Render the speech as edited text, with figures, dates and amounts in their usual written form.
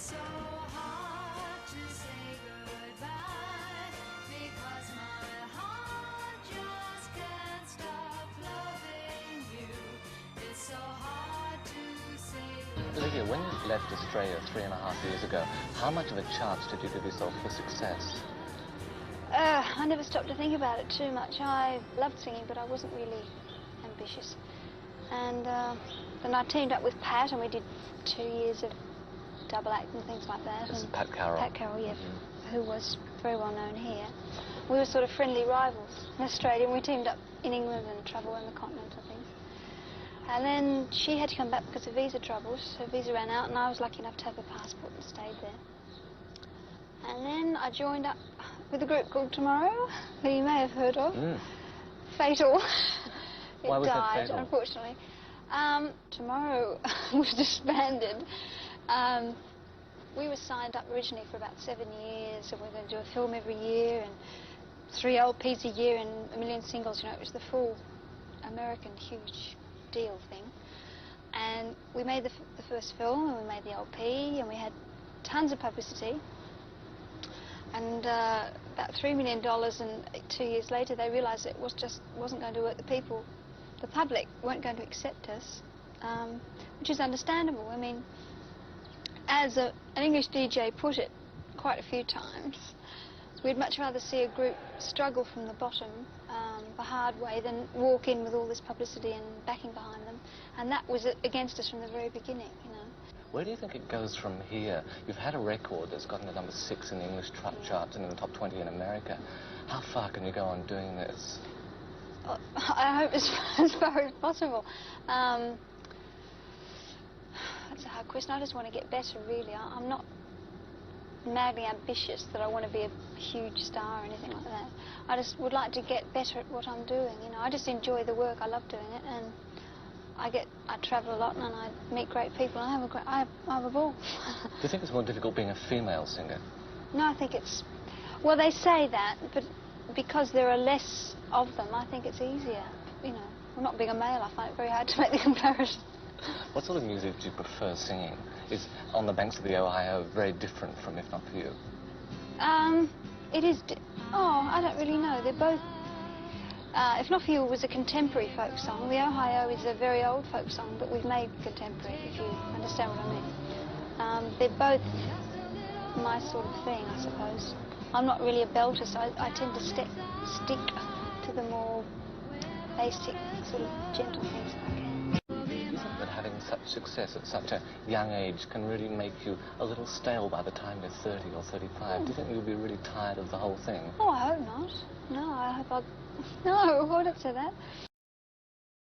so hard to say goodbye because my heart just can't stop loving you. It's so hard to say goodbye. Olivia, when you left Australia 3.5 years ago, how much of a chance did you give yourself for success? I never stopped to think about it too much. I loved singing, but I wasn't really ambitious. And then I teamed up with Pat, and we did 2 years of double act and things like that. This is Pat Carroll. Pat Carroll, yeah, who was very well known here. We were sort of friendly rivals in Australia, and we teamed up in England and travelled around the continent and things. And then she had to come back because of visa troubles. Her visa ran out, and I was lucky enough to have a passport and stayed there. And then I joined up with a group called Tomorrow, who you may have heard of. Fatal. Why was that died, fatal? Unfortunately. Tomorrow was disbanded. We were signed up originally for about 7 years, and we were going to do a film every year and 3 LPs a year and 1 million singles. You know, it was the full American huge deal thing. And we made the first film, and we made the LP, and we had tons of publicity. And about $3 million, and 2 years later they realised it wasn't going to work. The public weren't going to accept us, which is understandable. I mean, as an English DJ put it quite a few times, we'd much rather see a group struggle from the bottom the hard way than walk in with all this publicity and backing behind them. And that was against us from the very beginning, you know. Where do you think it goes from here? You've had a record that's gotten to number 6 in the English charts and in the top 20 in America. How far can you go on doing this? I hope as far as possible. That's a hard question. I just want to get better, really. I'm not madly ambitious that I want to be a huge star or anything like that. I just would like to get better at what I'm doing. You know, I just enjoy the work. I love doing it, and I travel a lot, and I meet great people. I have a ball. Do you think it's more difficult being a female singer? No, I think it's... Well, they say that, but because there are less of them, I think it's easier. You know, well, not being a male, I find it very hard to make the comparison. What sort of music do you prefer singing? Is On the Banks of the Ohio very different from If Not For You? It is... I don't really know. They're both... If Not For You was a contemporary folk song. The Ohio is a very old folk song, but we've made contemporary, if you understand what I mean. They're both my sort of thing, I suppose. I'm not really a belter, so I tend to stick to the more basic, sort of gentle things if I can. Do you think that having such success at such a young age can really make you a little stale by the time you're 30 or 35? Do you think you'll be really tired of the whole thing? Oh, I hope not. No, I hope I'll... No, I wouldn't say that.